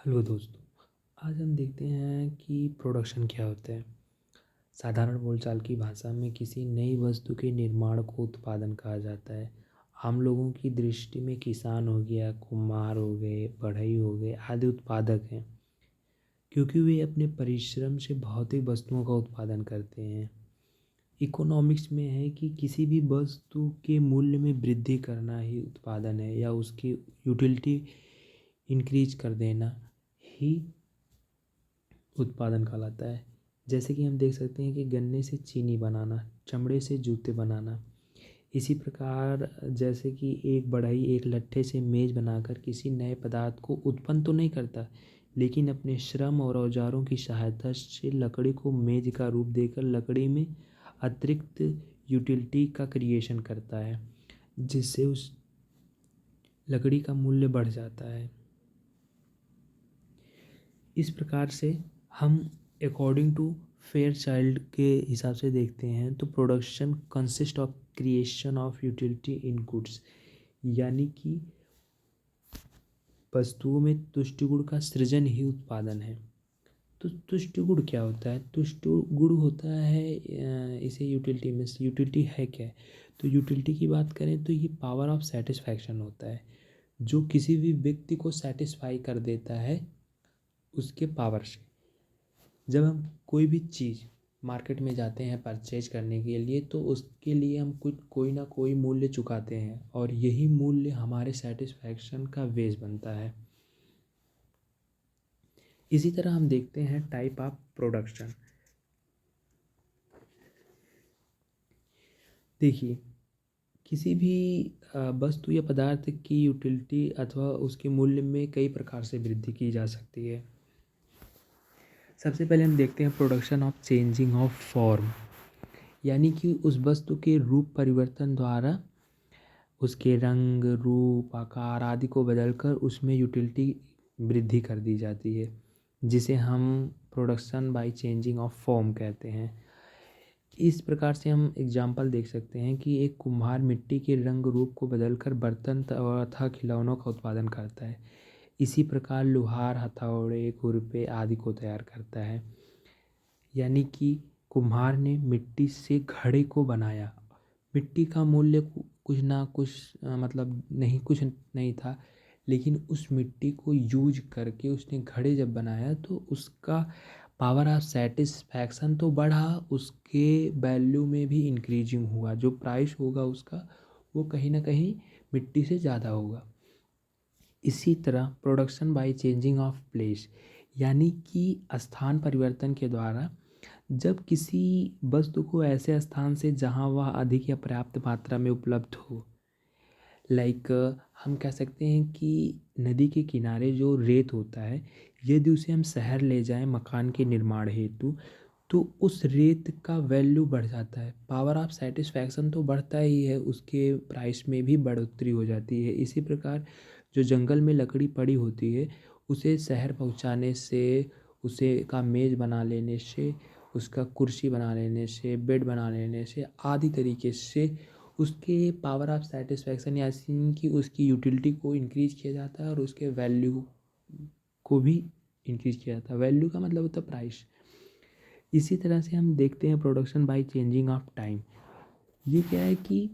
Hello दोस्तों। आज हम देखते हैं कि प्रोडक्शन क्या होता है। साधारण बोलचाल की भाषा में किसी नई वस्तु के निर्माण को उत्पादन कहा जाता है। आम लोगों की दृष्टि में किसान हो गया, कुम्हार हो गए, बढ़ई हो गए आदि उत्पादक हैं, क्योंकि वे अपने परिश्रम से भौतिक वस्तुओं का उत्पादन करते हैं। इकोनॉमिक्स में है कि किसी भी वस्तु के मूल्य में वृद्धि करना ही उत्पादन है, या उसकी यूटिलिटी इंक्रीज कर देना ही उत्पादन कहलाता है। जैसे कि हम देख सकते हैं कि गन्ने से चीनी बनाना, चमड़े से जूते बनाना। इसी प्रकार जैसे कि एक बढ़ई एक लट्ठे से मेज़ बनाकर किसी नए पदार्थ को उत्पन्न तो नहीं करता, लेकिन अपने श्रम और औजारों की सहायता से लकड़ी को मेज़ का रूप देकर लकड़ी में अतिरिक्त यूटिलिटी का क्रिएशन करता है, जिससे उस लकड़ी का मूल्य बढ़ जाता है। इस प्रकार से हम अकॉर्डिंग टू फेयर चाइल्ड के हिसाब से देखते हैं तो production consist of creation of utility in goods, यानी कि वस्तुओं में तुष्टि गुण का सृजन ही उत्पादन है। तो तुष्टि गुण क्या होता है? तुष्टि गुण होता है इसे यूटिलिटी में, यूटिलिटी है क्या है? तो यूटिलिटी की बात करें तो ये पावर ऑफ सेटिस्फैक्शन होता है, जो किसी भी व्यक्ति को सेटिस्फाई कर देता है उसके पावर से। जब हम कोई भी चीज़ मार्केट में जाते हैं परचेज करने के लिए, तो उसके लिए हम कुछ कोई ना कोई मूल्य चुकाते हैं, और यही मूल्य हमारे सेटिस्फैक्शन का बेस बनता है। इसी तरह हम देखते हैं टाइप ऑफ प्रोडक्शन। देखिए, किसी भी वस्तु या पदार्थ की यूटिलिटी अथवा उसके मूल्य में कई प्रकार से वृद्धि की जा सकती है। सबसे पहले हम देखते हैं production of changing of form, यानी कि उस वस्तु के रूप परिवर्तन द्वारा उसके रंग, रूप, आकार आदि को बदलकर उसमें यूटिलिटी वृद्धि कर दी जाती है, जिसे हम production by changing of form कहते हैं। इस प्रकार से हम एग्जाम्पल देख सकते हैं कि एक कुम्हार मिट्टी के रंग रूप को बदलकर बर्तन तथा खिलौनों का उत्पादन करता है। इसी प्रकार लोहार हथौड़े, खुरपे आदि को तैयार करता है। यानी कि कुम्हार ने मिट्टी से घड़े को बनाया। मिट्टी का मूल्य कुछ ना कुछ मतलब नहीं, कुछ नहीं था, लेकिन उस मिट्टी को यूज करके उसने घड़े जब बनाया तो उसका पावर ऑफ सेटिस्फैक्शन तो बढ़ा, उसके वैल्यू में भी इंक्रीजिंग हुआ। जो प्राइस होगा उसका, वो कहीं ना कहीं मिट्टी से ज़्यादा होगा। इसी तरह production by changing of place, यानी कि स्थान परिवर्तन के द्वारा जब किसी वस्तु को ऐसे स्थान से जहाँ वह अधिक या पर्याप्त मात्रा में उपलब्ध हो, लाइक हम कह सकते हैं कि नदी के किनारे जो रेत होता है, यदि उसे हम शहर ले जाएं मकान के निर्माण हेतु, तो उस रेत का वैल्यू बढ़ जाता है। पावर ऑफ सेटिस्फैक्शन तो बढ़ता ही है, उसके प्राइस में भी बढ़ोतरी हो जाती है। इसी प्रकार जो जंगल में लकड़ी पड़ी होती है, उसे शहर पहुंचाने से, उसे का मेज़ बना लेने से, उसका कुर्सी बना लेने से, बेड बना लेने से आदि तरीके से उसके पावर ऑफ सेटिस्फैक्शन या कि उसकी यूटिलिटी को इंक्रीज किया जाता है, और उसके वैल्यू को भी इंक्रीज किया जाता है। वैल्यू का मतलब होता है प्राइस। इसी तरह से हम देखते हैं production by changing of time. ये क्या है कि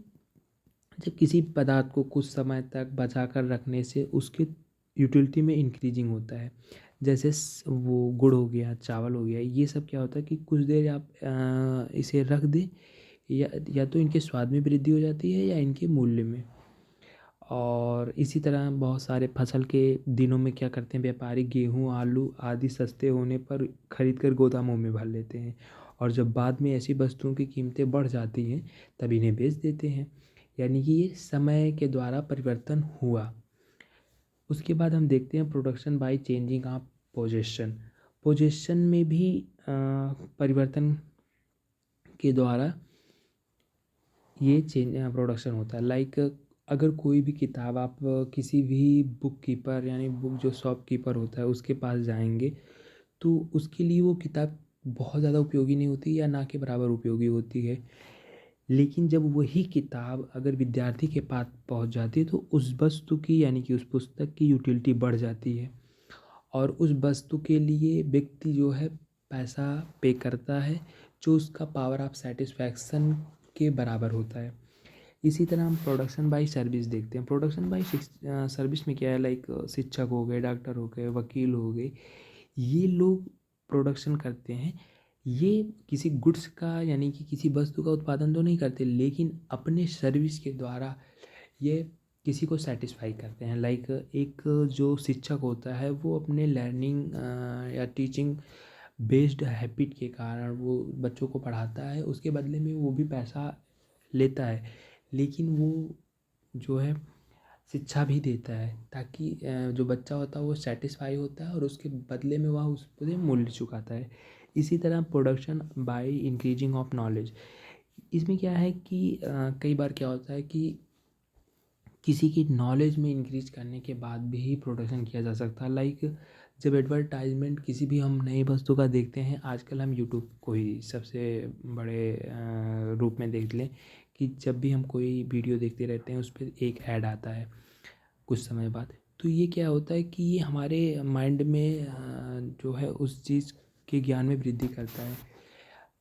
जब किसी पदार्थ को कुछ समय तक बचा कर रखने से उसके यूटिलिटी में इंक्रीजिंग होता है। जैसे वो गुड़ हो गया, चावल हो गया, ये सब क्या होता है कि कुछ देर आप इसे रख दें, या तो इनके स्वाद में वृद्धि हो जाती है या इनके मूल्य में। और इसी तरह बहुत सारे फसल के दिनों में क्या करते हैं व्यापारी, गेहूँ, आलू आदि सस्ते होने पर खरीद कर गोदामों में भर लेते हैं, और जब बाद में ऐसी वस्तुओं की कीमतें बढ़ जाती हैं तब इन्हें बेच देते हैं। यानी कि ये समय के द्वारा परिवर्तन हुआ। उसके बाद हम देखते हैं production by changing of possession. Possession में भी परिवर्तन के द्वारा ये चेंज प्रोडक्शन होता है। लाइक अगर कोई भी किताब आप किसी भी बुक कीपर, यानी बुक जो शॉप कीपर होता है उसके पास जाएंगे, तो उसके लिए वो किताब बहुत ज़्यादा उपयोगी नहीं होती, या ना के बराबर उपयोगी होती है। लेकिन जब वही किताब अगर विद्यार्थी के पास पहुंच जाती है तो उस वस्तु की, यानी कि उस पुस्तक की यूटिलिटी बढ़ जाती है, और उस वस्तु के लिए व्यक्ति जो है पैसा पे करता है, जो उसका पावर ऑफ सेटिस्फैक्शन के बराबर होता है। इसी तरह हम प्रोडक्शन बाय सर्विस देखते हैं। प्रोडक्शन बाय सर्विस में क्या है, लाइक शिक्षक हो गए, डॉक्टर हो गए, वकील हो गए, ये लोग प्रोडक्शन करते हैं। ये किसी गुड्स का यानी कि किसी वस्तु का उत्पादन तो नहीं करते, लेकिन अपने सर्विस के द्वारा ये किसी को सेटिस्फाई करते हैं। लाइक एक जो शिक्षक होता है वो अपने लर्निंग या टीचिंग बेस्ड हैबिट के कारण वो बच्चों को पढ़ाता है, उसके बदले में वो भी पैसा लेता है, लेकिन वो जो है शिक्षा भी देता है ताकि जो बच्चा होता है वो सेटिस्फाई होता है और उसके बदले में वह उस पर मूल्य चुकाता है। इसी तरह production by increasing of knowledge, इसमें क्या है कि कई बार क्या होता है कि किसी की नॉलेज में इंक्रीज करने के बाद भी प्रोडक्शन किया जा सकता है। लाइक जब एडवर्टाइजमेंट किसी भी हम नई वस्तु का देखते हैं, आजकल हम यूट्यूब को ही सबसे बड़े रूप में देख लें कि जब भी हम कोई वीडियो देखते रहते हैं उस पर एक ऐड आता है कुछ समय बाद, तो ये क्या होता है कि ये हमारे माइंड में जो है उस चीज़ के ज्ञान में वृद्धि करता है।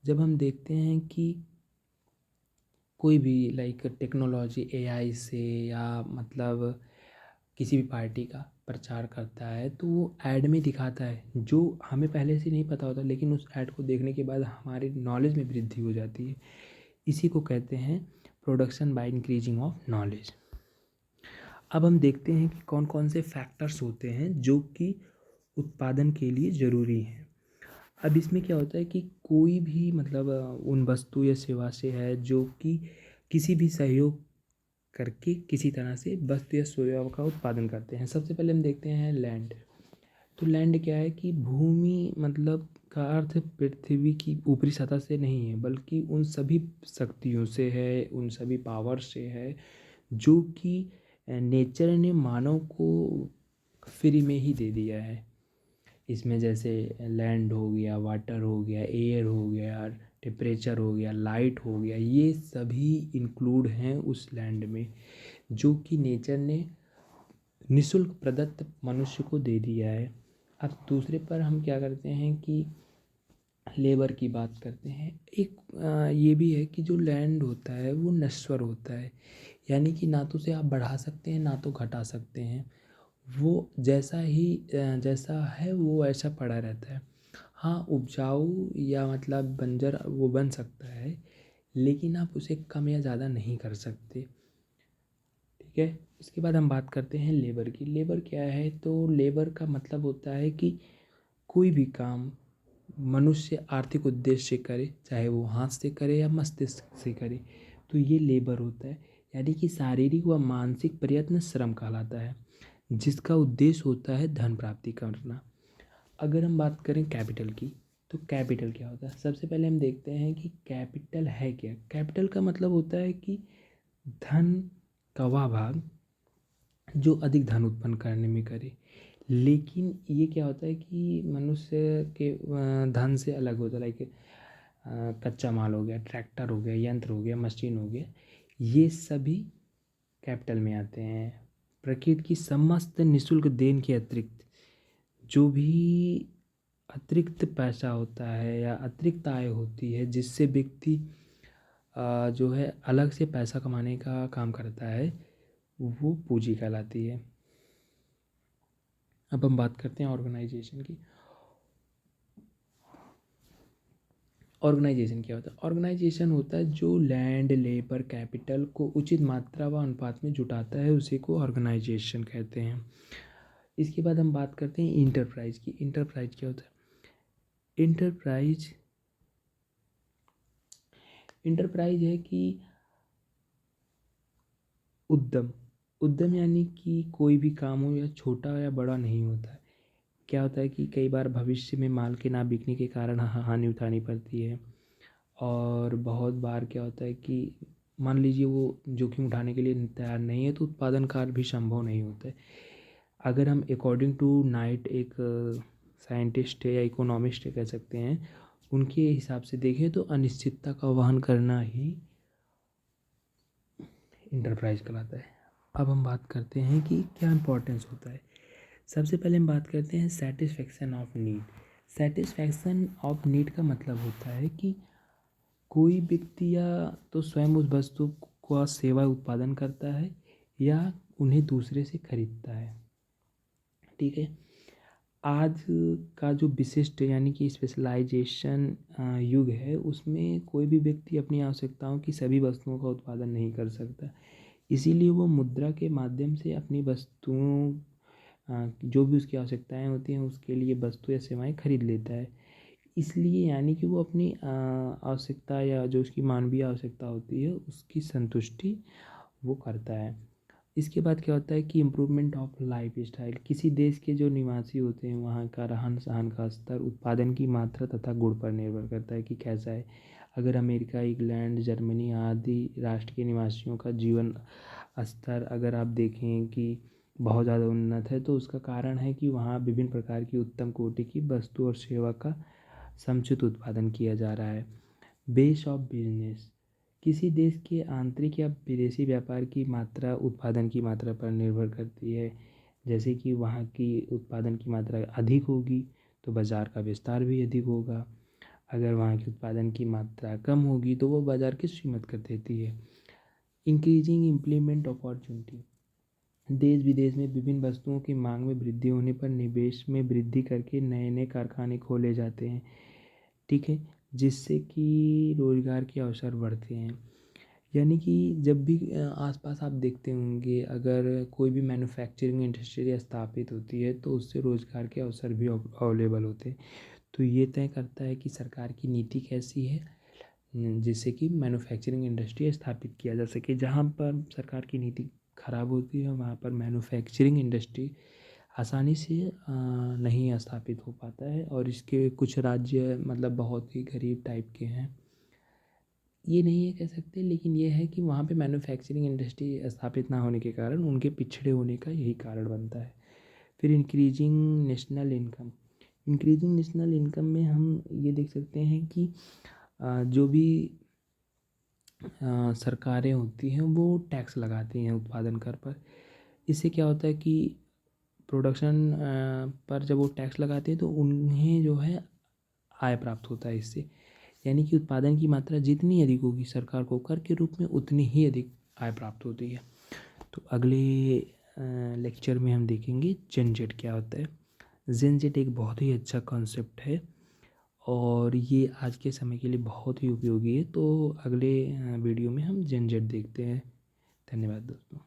जब हम देखते हैं कि कोई भी लाइक टेक्नोलॉजी एआई से या मतलब किसी भी पार्टी का प्रचार करता है, तो वो ऐड में दिखाता है जो हमें पहले से नहीं पता होता, लेकिन उस ऐड को देखने के बाद हमारी नॉलेज में वृद्धि हो जाती है। इसी को कहते हैं production by increasing of knowledge. अब हम देखते हैं कि कौन कौन से फैक्टर्स होते हैं जो कि उत्पादन के लिए ज़रूरी हैं। अब इसमें क्या होता है कि कोई भी मतलब उन वस्तु या सेवा से है जो कि किसी भी सहयोग करके किसी तरह से वस्तु या सेवा का उत्पादन करते हैं। सबसे पहले हम देखते हैं लैंड। तो लैंड क्या है कि भूमि मतलब का अर्थ पृथ्वी की ऊपरी सतह से नहीं है, बल्कि उन सभी शक्तियों से है, उन सभी पावर से है जो कि नेचर ने मानव को फ्री में ही दे दिया है। इसमें जैसे लैंड हो गया, वाटर हो गया, एयर हो गया, टेम्परेचर हो गया, लाइट हो गया, ये सभी इंक्लूड हैं उस लैंड में जो कि नेचर ने निःशुल्क प्रदत्त मनुष्य को दे दिया है। अब दूसरे पर हम क्या करते हैं कि लेबर की बात करते हैं। एक ये भी है कि जो लैंड होता है वो नश्वर होता है, यानी कि ना तो उसे आप बढ़ा सकते हैं ना तो घटा सकते हैं, वो जैसा है वो ऐसा पड़ा रहता है। हाँ, उपजाऊ या मतलब बंजर वो बन सकता है, लेकिन आप उसे कम या ज़्यादा नहीं कर सकते। ठीक है, इसके बाद हम बात करते हैं लेबर की। लेबर क्या है, तो लेबर का मतलब होता है कि कोई भी काम मनुष्य आर्थिक उद्देश्य से करे, चाहे वो हाथ से करे या मस्तिष्क से करे, तो ये लेबर होता है। यानी कि शारीरिक व मानसिक प्रयत्न श्रम कहलाता है, जिसका उद्देश्य होता है धन प्राप्ति करना। अगर हम बात करें कैपिटल की, तो कैपिटल क्या होता है? सबसे पहले हम देखते हैं कि कैपिटल है क्या। कैपिटल का मतलब होता है कि धन का वह भाग जो अधिक धन उत्पन्न करने में करे। लेकिन ये क्या होता है कि मनुष्य के धन से अलग होता है। लाइक कच्चा माल हो गया, ट्रैक्टर हो गया, यंत्र हो गया, मशीन हो गया, ये सभी कैपिटल में आते हैं। प्रकृति की समस्त निःशुल्क देन के अतिरिक्त जो भी अतिरिक्त पैसा होता है या अतिरिक्त आय होती है जिससे व्यक्ति जो है अलग से पैसा कमाने का काम करता है, वो पूंजी कहलाती है। अब हम बात करते हैं ऑर्गेनाइजेशन की। ऑर्गेनाइजेशन क्या होता है? ऑर्गेनाइजेशन होता है जो लैंड, लेबर, कैपिटल को उचित मात्रा व अनुपात में जुटाता है, उसी को ऑर्गेनाइजेशन कहते हैं। इसके बाद हम बात करते हैं इंटरप्राइज की। इंटरप्राइज क्या होता है? इंटरप्राइज है कि उद्यम। उद्यम यानी कि कोई भी काम हो या छोटा या बड़ा नहीं होता है। क्या होता है कि कई बार भविष्य में माल के ना बिकने के कारण हानि उठानी पड़ती है, और बहुत बार क्या होता है कि मान लीजिए वो जोखिम उठाने के लिए तैयार नहीं है, तो उत्पादन कार्य भी संभव नहीं होता है। अगर हम अकॉर्डिंग टू नाइट, एक साइंटिस्ट है या इकोनॉमिस्ट है कह सकते हैं, उनके हिसाब से देखें तो अनिश्चितता का वहन करना ही इंटरप्राइज कहलाता है। अब हम बात करते हैं कि क्या इम्पोर्टेंस होता है। सबसे पहले हम बात करते हैं satisfaction of need. Satisfaction of need का मतलब होता है कि कोई व्यक्ति या तो स्वयं उस वस्तु का सेवा उत्पादन करता है या उन्हें दूसरे से खरीदता है। ठीक है। आज का जो विशिष्ट यानी कि स्पेशलाइजेशन युग है, उसमें कोई भी व्यक्ति अपनी आवश्यकताओं की सभी वस्तुओं का उत्पादन नहीं कर सकता। इसीलिए वो मुद्रा के माध्यम से अपनी वस्तुओं जो भी उसकी आवश्यकताएं होती हैं उसके लिए वस्तु या सेवाएं खरीद लेता है। इसलिए यानी कि वो अपनी आवश्यकता या जो उसकी मानवीय आवश्यकता होती है उसकी संतुष्टि वो करता है। इसके बाद क्या होता है कि इम्प्रूवमेंट ऑफ लाइफ स्टाइल। किसी देश के जो निवासी होते हैं वहाँ का रहन सहन का स्तर उत्पादन की मात्रा तथा गुण पर निर्भर करता है कि कैसा है। अगर अमेरिका, इंग्लैंड, जर्मनी आदि राष्ट्र के निवासियों का जीवन स्तर अगर आप देखें कि बहुत ज़्यादा उन्नत है, तो उसका कारण है कि वहाँ विभिन्न प्रकार की उत्तम कोटि की वस्तु और सेवा का समुचित उत्पादन किया जा रहा है। Base of business. किसी देश के आंतरिक या विदेशी व्यापार की मात्रा उत्पादन की मात्रा पर निर्भर करती है। जैसे कि वहाँ की उत्पादन की मात्रा अधिक होगी तो बाज़ार का विस्तार भी अधिक होगा। अगर वहाँ की उत्पादन की मात्रा कम होगी तो वो बाज़ार की सीमित कर देती है। Increasing implement opportunity. देश विदेश में विभिन्न वस्तुओं की मांग में वृद्धि होने पर निवेश में वृद्धि करके नए नए कारखाने खोले जाते हैं। ठीक है। जिससे कि रोज़गार के अवसर बढ़ते हैं। यानी कि जब भी आसपास आप देखते होंगे अगर कोई भी मैन्युफैक्चरिंग इंडस्ट्री स्थापित होती है तो उससे रोज़गार के अवसर भी अवेलेबल होते हैं। तो ये तय करता है कि सरकार की नीति कैसी है जिससे कि मैन्युफैक्चरिंग इंडस्ट्री स्थापित किया जा सके। जहाँ पर सरकार की नीति खराब होती है वहाँ पर मैन्युफैक्चरिंग इंडस्ट्री आसानी से नहीं स्थापित हो पाता है। और इसके कुछ राज्य मतलब बहुत ही गरीब टाइप के हैं, ये नहीं है कह सकते, लेकिन ये है कि वहाँ पे मैन्युफैक्चरिंग इंडस्ट्री स्थापित ना होने के कारण उनके पिछड़े होने का यही कारण बनता है। फिर increasing national income. Increasing national income में हम ये देख सकते हैं कि जो भी सरकारें होती हैं वो टैक्स लगाती हैं उत्पादन कर पर। इससे क्या होता है कि प्रोडक्शन पर जब वो टैक्स लगाते हैं तो उन्हें जो है आय प्राप्त होता है इससे। यानी कि उत्पादन की मात्रा जितनी अधिक होगी सरकार को कर के रूप में उतनी ही अधिक आय प्राप्त होती है। तो अगले लेक्चर में हम देखेंगे जेनजेट क्या होता है। जेनजेट एक बहुत ही अच्छा कॉन्सेप्ट है और ये आज के समय के लिए बहुत ही उपयोगी है। तो अगले वीडियो में हम जेनजेट देखते हैं। धन्यवाद दोस्तों।